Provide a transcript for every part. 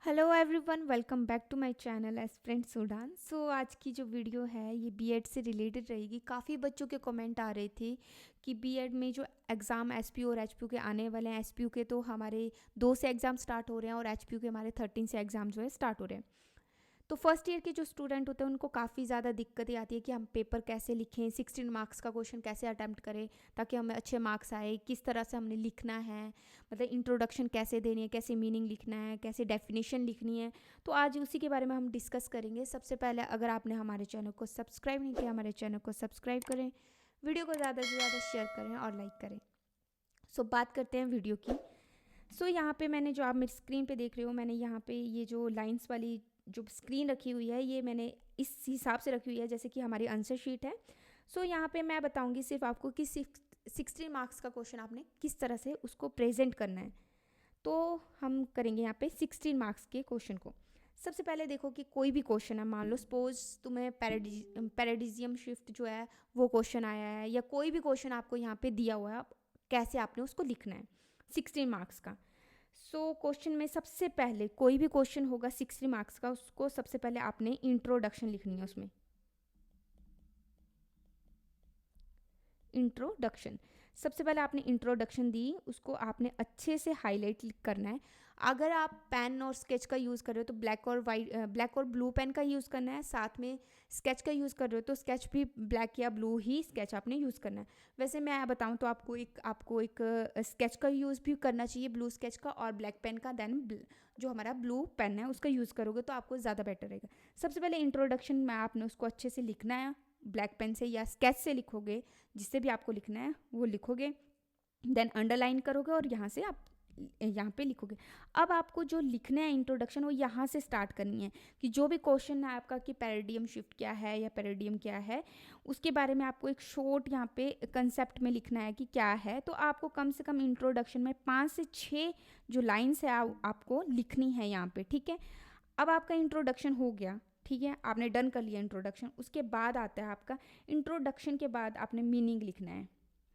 Hello everyone, welcome back to my channel as friend सूडान। So आज की जो वीडियो है ये बीएड से रिलेटेड रहेगी। काफ़ी बच्चों के कमेंट आ रहे थे कि बीएड में जो एग्ज़ाम एसपीयू और एचपीयू के आने वाले हैं, एसपीयू के तो हमारे 2 से एग्ज़ाम स्टार्ट हो रहे हैं और एचपीयू के हमारे 13 से एग्ज़ाम जो है स्टार्ट हो रहे हैं। तो फर्स्ट ईयर के जो स्टूडेंट होते हैं उनको काफ़ी ज़्यादा दिक्कतें आती है कि हम पेपर कैसे लिखें, 16 मार्क्स का क्वेश्चन कैसे अटैम्प्ट करें ताकि हमें अच्छे मार्क्स आए, किस तरह से हमने लिखना है, मतलब इंट्रोडक्शन कैसे देनी है, कैसे मीनिंग लिखना है, कैसे डेफिनेशन लिखनी है। तो आज उसी के बारे में हम डिस्कस करेंगे। सबसे पहले अगर आपने हमारे चैनल को सब्सक्राइब नहीं किया, हमारे चैनल को सब्सक्राइब करें, वीडियो को ज़्यादा से ज़्यादा शेयर करें और लाइक करें। सो बात करते हैं वीडियो की। यहाँ पे मैंने जो आप मेरी स्क्रीन पे देख रहे हो, मैंने यहाँ पे ये जो लाइंस वाली जो स्क्रीन रखी हुई है ये मैंने इस हिसाब से रखी हुई है जैसे कि हमारी आंसर शीट है। यहाँ पे मैं बताऊंगी सिर्फ आपको कि 16 मार्क्स का क्वेश्चन आपने किस तरह से उसको प्रेजेंट करना है। तो हम करेंगे यहाँ पे 16 मार्क्स के क्वेश्चन को। सबसे पहले देखो कि कोई भी क्वेश्चन है, मान लो सपोज तुम्हें पैराडिजियम शिफ्ट जो है वो क्वेश्चन आया है, या कोई भी क्वेश्चन आपको यहाँ पे दिया हुआ है, कैसे आपने उसको लिखना है 16 मार्क्स का। क्वेश्चन में सबसे पहले कोई भी क्वेश्चन होगा 60 मार्क्स का, उसको सबसे पहले आपने इंट्रोडक्शन लिखनी है। उसमें इंट्रोडक्शन सबसे पहले आपने इंट्रोडक्शन दी, उसको आपने अच्छे से हाईलाइट करना है। अगर आप पेन और स्केच का यूज़ कर रहे हो तो ब्लैक और ब्लू पेन का यूज़ करना है। साथ में स्केच का यूज़ कर रहे हो तो स्केच भी ब्लैक या ब्लू ही स्केच आपने यूज़ करना है। वैसे मैं बताऊं तो आपको एक स्केच का यूज़ भी करना चाहिए, ब्लू स्केच का और ब्लैक पेन का। देन जो हमारा ब्लू पेन है उसका यूज़ करोगे तो आपको ज़्यादा बेटर रहेगा। सबसे पहले इंट्रोडक्शन में आपने उसको अच्छे से लिखना है, ब्लैक पेन से या स्केच से लिखोगे, जिससे भी आपको लिखना है वो लिखोगे। देन अंडरलाइन करोगे और यहाँ से आप यहाँ पे लिखोगे। अब आपको जो लिखना है इंट्रोडक्शन वो यहाँ से स्टार्ट करनी है कि जो भी क्वेश्चन है आपका कि पैराडियम शिफ्ट क्या है या पैराडियम क्या है, उसके बारे में आपको एक शॉर्ट यहाँ पे कंसेप्ट में लिखना है कि क्या है। तो आपको कम से कम इंट्रोडक्शन में 5 से 6 जो लाइन्स है आपको लिखनी है यहाँ पे, ठीक है। अब आपका इंट्रोडक्शन हो गया, ठीक है, आपने डन कर लिया इंट्रोडक्शन। उसके बाद आता है आपका इंट्रोडक्शन के बाद आपने मीनिंग लिखना है,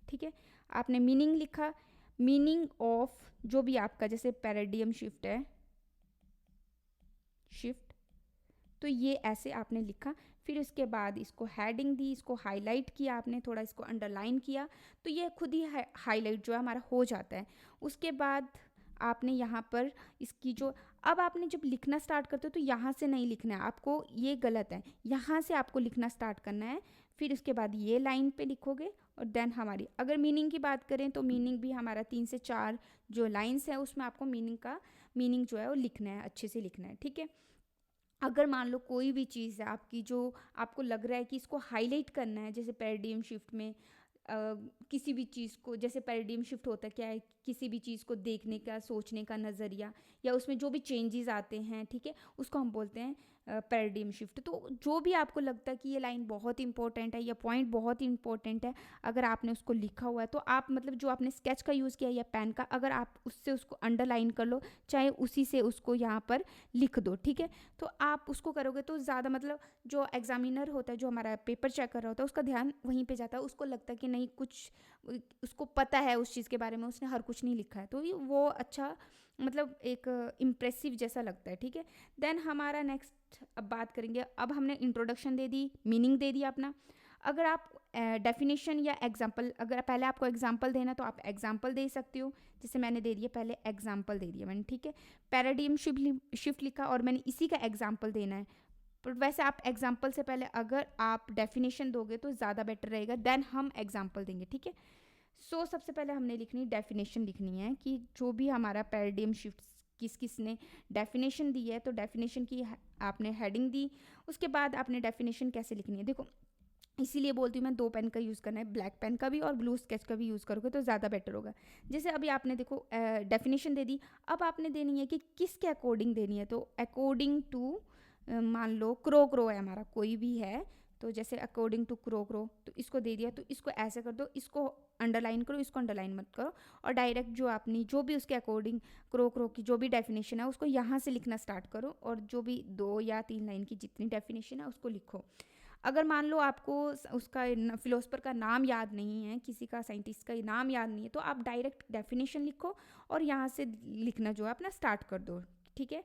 ठीक है। आपने मीनिंग लिखा, मीनिंग ऑफ जो भी आपका, जैसे पैराडियम शिफ्ट है, शिफ्ट, तो ये ऐसे आपने लिखा। फिर उसके बाद इसको हेडिंग दी, इसको हाईलाइट किया आपने, थोड़ा इसको अंडरलाइन किया, तो ये खुद ही हाईलाइट जो है हमारा हो जाता है। उसके बाद आपने यहाँ पर इसकी जो, अब आपने जब लिखना स्टार्ट करते हो तो यहाँ से नहीं लिखना है आपको, ये गलत है, यहाँ से आपको लिखना स्टार्ट करना है। फिर उसके बाद ये लाइन पे लिखोगे और देन हमारी अगर मीनिंग की बात करें तो मीनिंग भी हमारा 3 से 4 जो लाइन्स है उसमें आपको मीनिंग जो है वो लिखना है, अच्छे से लिखना है, ठीक है। अगर मान लो कोई भी चीज़ है आपकी जो आपको लग रहा है कि इसको हाईलाइट करना है, जैसे पैराडियम शिफ्ट में किसी भी चीज़ को, जैसे पैराडियम शिफ्ट होता क्या है, किसी भी चीज़ को देखने का, सोचने का नज़रिया, या उसमें जो भी चेंजेस आते हैं, ठीक है, उसको हम बोलते हैं पैराडियम शिफ्ट। तो जो भी आपको लगता है कि ये लाइन बहुत इंपॉर्टेंट है, या पॉइंट बहुत इंपॉर्टेंट है, अगर आपने उसको लिखा हुआ है तो आप मतलब जो आपने स्केच का यूज़ किया या पेन का, अगर आप उससे उसको अंडरलाइन कर लो, चाहे उसी से उसको यहाँ पर लिख दो, ठीक है। तो आप उसको करोगे तो ज़्यादा मतलब जो एग्जामिनर होता है, जो हमारा पेपर चेक कर रहा होता है, उसका ध्यान वहीं पे जाता है। उसको लगता है कि नहीं, कुछ उसको पता है उस चीज़ के बारे में, उसने हर कुछ नहीं लिखा है, तो वो अच्छा मतलब एक इम्प्रेसिव जैसा लगता है, ठीक है। देन हमारा नेक्स्ट अब बात करेंगे, अब हमने इंट्रोडक्शन दे दी, मीनिंग दे दिया अपना। अगर आप डेफिनेशन या एग्जाम्पल, अगर पहले आपको एग्जाम्पल देना तो आप एग्जाम्पल दे सकते हो, जैसे मैंने दे दिया, पहले एग्जाम्पल दे दिया मैंने, ठीक है। पैराडियम शिफ्ट लिखा और मैंने इसी का एग्जाम्पल देना है। पर वैसे आप एग्जाम्पल से पहले अगर आप डेफिनेशन दोगे तो ज़्यादा बेटर रहेगा, देन हम एग्जाम्पल देंगे, ठीक है। सबसे पहले हमने लिखनी डेफिनेशन लिखनी है कि जो भी हमारा पैराडियम शिफ्ट किस ने डेफिनेशन दी है, तो डेफिनेशन की आपने हेडिंग दी। उसके बाद आपने डेफिनेशन कैसे लिखनी है, देखो इसीलिए बोलती हूँ मैं 2 पेन का यूज़ करना है, ब्लैक पेन का भी और ब्लू स्केच का भी यूज़ करोगे तो ज़्यादा बेटर होगा। जैसे अभी आपने देखो डेफिनेशन दे दी, अब आपने देनी है कि किसके अकॉर्डिंग देनी है, तो अकॉर्डिंग टू, मान लो क्रो है हमारा, कोई भी है, तो जैसे अकॉर्डिंग टू क्रो तो इसको दे दिया, तो इसको ऐसे कर दो, इसको अंडरलाइन करो, इसको अंडरलाइन मत करो, और डायरेक्ट जो आपने जो भी उसके अकॉर्डिंग क्रो की जो भी डेफिनेशन है उसको यहाँ से लिखना स्टार्ट करो, और जो भी 2 या 3 लाइन की जितनी डेफिनेशन है उसको लिखो। अगर मान लो आपको उसका फिलोसफर का नाम याद नहीं है, किसी का साइंटिस्ट का नाम याद नहीं है, तो आप डायरेक्ट डेफिनेशन लिखो और यहाँ से लिखना जो है अपना स्टार्ट कर दो, ठीक है।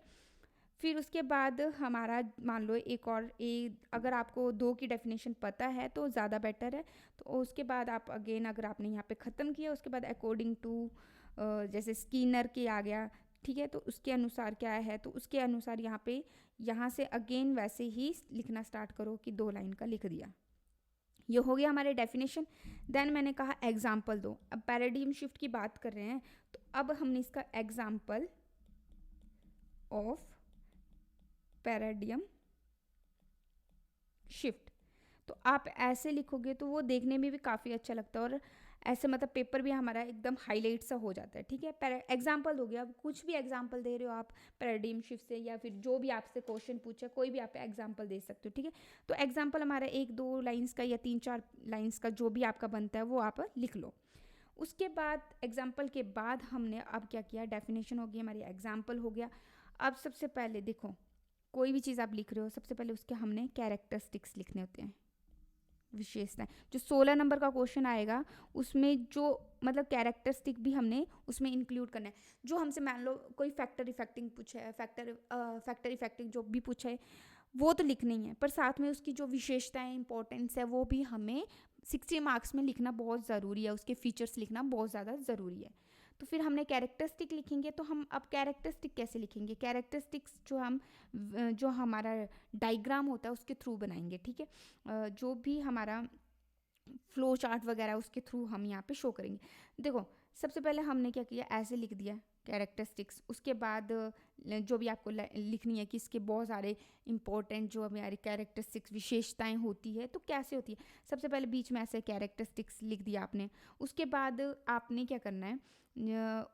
फिर उसके बाद हमारा मान लो एक और अगर आपको 2 की डेफिनेशन पता है तो ज़्यादा बेटर है। तो उसके बाद आप अगेन अगर आपने यहाँ पे ख़त्म किया उसके बाद अकॉर्डिंग टू जैसे स्किनर के आ गया, ठीक है, तो उसके अनुसार क्या है, तो उसके अनुसार यहाँ पे यहाँ से अगेन वैसे ही लिखना स्टार्ट करो कि 2 लाइन का लिख दिया। ये हो गया हमारे डेफिनेशन। देन मैंने कहा एग्जाम्पल दो। अब पैराडिग्म शिफ्ट की बात कर रहे हैं तो अब हमने इसका एग्जाम्पल ऑफ पैराडिग्म शिफ्ट, तो आप ऐसे लिखोगे तो वो देखने में भी काफ़ी अच्छा लगता है और ऐसे मतलब पेपर भी हमारा एकदम हाईलाइट सा हो जाता है, ठीक है। एग्जाम्पल हो गया, अब कुछ भी एग्जाम्पल दे रहे हो आप पैराडिग्म शिफ्ट से या फिर जो भी आपसे क्वेश्चन पूछा कोई भी आप एग्जाम्पल दे सकते हो, ठीक है। तो एग्जाम्पल हमारा 1-2 लाइन्स का या 3-4 लाइन्स का जो भी आपका बनता है वो आप लिख लो। उसके बाद एग्जाम्पल के बाद हमने अब क्या किया, डेफिनेशन हो गई हमारी, एग्जाम्पल हो गया। अब सबसे पहले देखो कोई भी चीज़ आप लिख रहे हो सबसे पहले उसके हमने कैरेक्टरिस्टिक्स लिखने होते हैं, विशेषताएं। जो 16 नंबर का क्वेश्चन आएगा उसमें जो मतलब कैरेक्टरिस्टिक भी हमने उसमें इंक्लूड करना है। जो हमसे मान लो कोई फैक्टर इफेक्टिंग पूछा है, फैक्टर इफेक्टिंग जो भी पूछा है वो तो लिखनी है, पर साथ में उसकी जो विशेषताएं इंपॉर्टेंस है वो भी हमें 60 मार्क्स में लिखना बहुत ज़रूरी है, उसके फीचर्स लिखना बहुत ज़्यादा ज़रूरी है। तो फिर हमने कैरेक्टरिस्टिक लिखेंगे, तो हम अब कैरेक्टरिस्टिक कैसे लिखेंगे, कैरेक्टरिस्टिक्स जो हमारा डायग्राम होता है उसके थ्रू बनाएंगे, ठीक है। जो भी हमारा फ्लो चार्ट वगैरह उसके थ्रू हम यहाँ पे शो करेंगे। देखो सबसे पहले हमने क्या किया, ऐसे लिख दिया कैरेक्टरिस्टिक्स। उसके बाद जो भी आपको लिखनी है कि इसके बहुत सारे इंपॉर्टेंट जो हमारी कैरेक्टरिस्टिक्स विशेषताएं होती है तो कैसे होती है। सबसे पहले बीच में ऐसे कैरेक्टरिस्टिक्स लिख दिया आपने। उसके बाद आपने क्या करना है,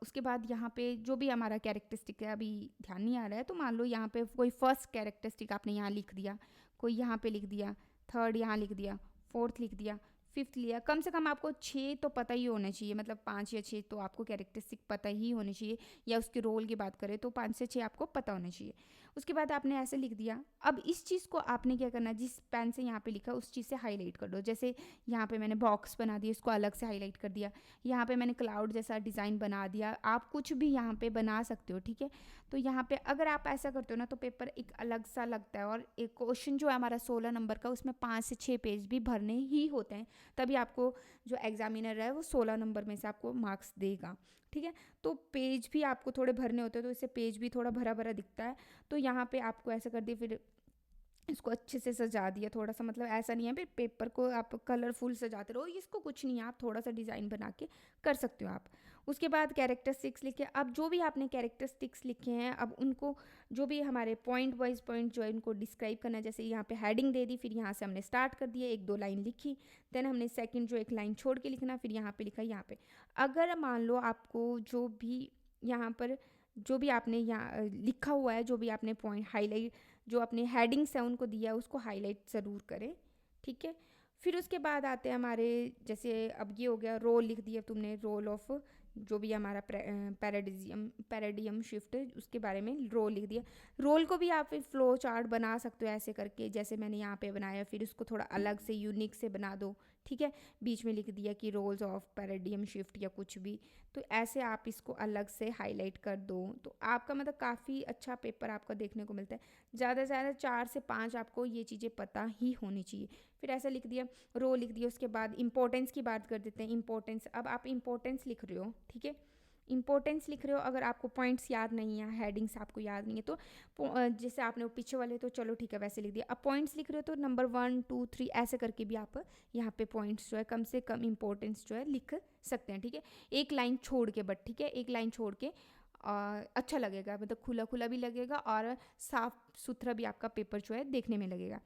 उसके बाद यहाँ पे जो भी हमारा कैरेक्टरिस्टिक है अभी ध्यान नहीं आ रहा है, तो मान लो यहाँ पे कोई फर्स्ट कैरेक्टरिस्टिक आपने यहाँ लिख दिया, कोई यहाँ पे लिख दिया, थर्ड यहाँ लिख दिया, फोर्थ लिख दिया, फिफ्थ लिया। कम से कम आपको 6 तो पता ही होने चाहिए, मतलब 5 या 6 तो आपको कैरेक्टरिस्टिक पता ही होने चाहिए, या उसके रोल की बात करें तो 5 से 6 आपको पता होने चाहिए। उसके बाद आपने ऐसे लिख दिया। अब इस चीज़ को आपने क्या करना है, जिस पेन से यहाँ पे लिखा उस चीज़ से हाईलाइट कर दो। जैसे यहाँ पे मैंने बॉक्स बना दिया, इसको अलग से हाईलाइट कर दिया। यहाँ पे मैंने क्लाउड जैसा डिज़ाइन बना दिया, आप कुछ भी यहाँ पे बना सकते हो, ठीक है। तो यहाँ पे अगर आप ऐसा करते हो ना तो पेपर एक अलग सा लगता है। और एक क्वेश्चन जो है हमारा 16 नंबर का उसमें 5 से 6 पेज भी भरने ही होते हैं, तभी आपको जो एग्जामिनर है वो 16 नंबर में से आपको मार्क्स देगा, ठीक है। तो पेज भी आपको थोड़े भरने होते हैं, तो इससे पेज भी थोड़ा भरा भरा दिखता है। तो यहाँ पे आपको ऐसा कर दिया, फिर इसको अच्छे से सजा दिया थोड़ा सा, मतलब ऐसा नहीं है फिर पेपर को आप कलरफुल सजाते रहो, इसको कुछ नहीं है, आप थोड़ा सा डिज़ाइन बना के कर सकते हो आप। उसके बाद कैरेक्टरिस्टिक्स लिखे। अब जो भी आपने कैरेक्टरिस्टिक्स लिखे हैं अब उनको जो भी हमारे पॉइंट वाइज पॉइंट जो है उनको डिस्क्राइब करना है। जैसे यहाँ पे हेडिंग दे दी, फिर यहाँ से हमने स्टार्ट कर दिया, 1-2 लाइन लिखी, देन हमने सेकंड जो एक लाइन छोड़ के लिखना, फिर यहाँ पे लिखा यहाँ पे। अगर मान लो आपको जो भी यहाँ पर जो भी आपने यहाँ लिखा हुआ है, जो भी आपने पॉइंट हाईलाइट जो अपने हेडिंग्स हैं उनको दिया है उसको हाईलाइट ज़रूर करें, ठीक है। फिर उसके बाद आते हैं हमारे, जैसे अब ये हो गया रोल लिख दिया तुमने, रोल ऑफ जो भी हमारा पैराडिग्म शिफ्ट उसके बारे में रोल लिख दिया। रोल को भी आप फिर फ्लो चार्ट बना सकते हो ऐसे करके, जैसे मैंने यहाँ पे बनाया, फिर उसको थोड़ा अलग से यूनिक से बना दो, ठीक है। बीच में लिख दिया कि रोल्स ऑफ पैराडिग्म शिफ्ट या कुछ भी, तो ऐसे आप इसको अलग से हाईलाइट कर दो तो आपका मतलब काफ़ी अच्छा पेपर आपका देखने को मिलता है। ज़्यादा से ज़्यादा 4 से 5 आपको ये चीज़ें पता ही होनी चाहिए। फिर ऐसा लिख दिया, रो लिख दिया। उसके बाद इंपॉर्टेंस की बात कर देते हैं। इंपॉर्टेंस, अब आप इंपॉर्टेंस लिख रहे हो, ठीक है, इंपॉर्टेंस लिख रहे हो। अगर आपको पॉइंट्स याद नहीं है, हेडिंग्स आपको याद नहीं है, तो जैसे आपने वो पीछे वाले तो चलो ठीक है वैसे लिख दिया। अब पॉइंट्स लिख रहे हो तो नंबर 1 2 3 ऐसे करके भी आप यहाँ पे पॉइंट्स जो है कम से कम इंपॉर्टेंस जो है लिख सकते हैं, ठीक है। एक लाइन छोड़ के, बट ठीक है, एक लाइन छोड़ के अच्छा लगेगा, मतलब खुला खुला भी लगेगा और साफ सुथरा भी आपका पेपर जो है देखने में लगेगा,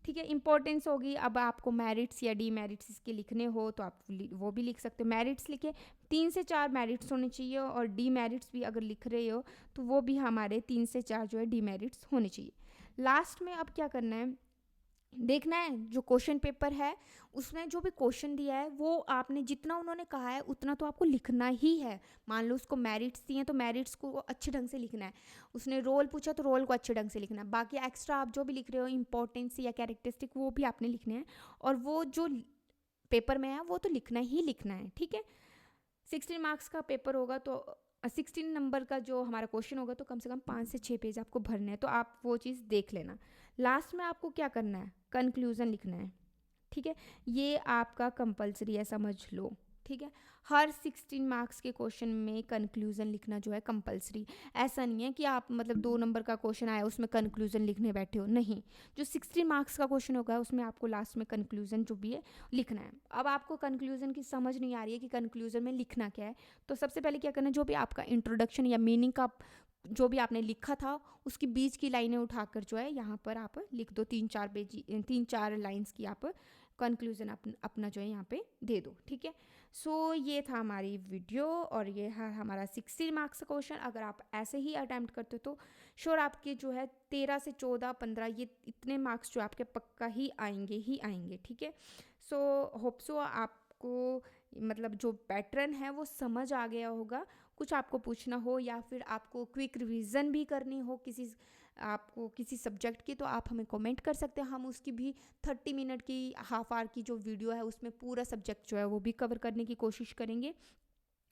ठीक है। इंपॉर्टेंस होगी। अब आपको मेरिट्स या डीमेरिट्स इसके लिखने हो तो आप वो भी लिख सकते हो। मेरिट्स लिखे, 3 से 4 मेरिट्स होने चाहिए, और डीमेरिट्स भी अगर लिख रहे हो तो वो भी हमारे 3 से 4 जो है डीमेरिट्स होने चाहिए। लास्ट में अब क्या करना है, देखना है जो क्वेश्चन पेपर है उसमें जो भी क्वेश्चन दिया है वो आपने जितना उन्होंने कहा है उतना तो आपको लिखना ही है। मान लो उसको मेरिट्स दिए हैं तो मेरिट्स को अच्छे ढंग से लिखना है, उसने रोल पूछा तो रोल को अच्छे ढंग से लिखना है। बाकी एक्स्ट्रा आप जो भी लिख रहे हो इंपॉर्टेंस या कैरेक्टरिस्टिक वो भी आपने लिखने हैं, और वो जो पेपर में है वो तो लिखना ही लिखना है, ठीक है। 16 मार्क्स का पेपर होगा तो 16 नंबर का जो हमारा क्वेश्चन होगा तो कम से कम 5 से 6 पेज आपको भरने हैं, तो आप वो चीज़ देख लेना। लास्ट में आपको क्या करना है, कंक्लूज़न लिखना है, ठीक है। ये आपका कंपलसरी है, समझ लो, ठीक है। हर 16 मार्क्स के क्वेश्चन में कंक्लूज़न लिखना जो है कंपलसरी। ऐसा नहीं है कि आप मतलब 2 नंबर का क्वेश्चन आया उसमें कंक्लूज़न लिखने बैठे हो, नहीं। जो 16 मार्क्स का क्वेश्चन होगा उसमें आपको लास्ट में कंक्लूज़न जो भी है लिखना है। अब आपको कंक्लूज़न की समझ नहीं आ रही है कि कंक्लूज़न में लिखना क्या है, तो सबसे पहले क्या करना है, जो भी आपका इंट्रोडक्शन या मीनिंग का जो भी आपने लिखा था उसकी बीच की लाइनें उठाकर जो है यहाँ पर आप लिख दो, 3-4 लाइन्स की आप कंक्लूज़न अपना जो है यहाँ पे दे दो, ठीक है। सो ये था हमारी वीडियो और ये है हमारा 60 मार्क्स का क्वेश्चन। अगर आप ऐसे ही अटैम्प्ट करते हो तो श्योर आपके जो है 13 से 14, 15 ये इतने मार्क्स जो आपके पक्का ही आएंगे, ठीक है। सो होप सो आपको मतलब जो पैटर्न है वो समझ आ गया होगा। कुछ आपको पूछना हो या फिर आपको क्विक रिवीजन भी करनी हो आपको किसी सब्जेक्ट की, तो आप हमें कमेंट कर सकते हैं। हम उसकी भी 30 मिनट की, हाफ आवर की जो वीडियो है उसमें पूरा सब्जेक्ट जो है वो भी कवर करने की कोशिश करेंगे।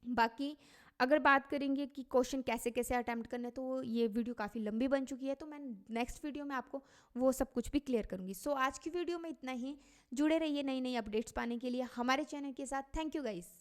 बाकी अगर बात करेंगे कि क्वेश्चन कैसे कैसे अटैम्प्ट करने, तो ये वीडियो काफ़ी लंबी बन चुकी है, तो मैं नेक्स्ट वीडियो में आपको वो सब कुछ भी क्लियर करूँगी। सो आज की वीडियो में इतना ही। जुड़े रहिए नई नई अपडेट्स पाने के लिए हमारे चैनल के साथ। Thank you guys.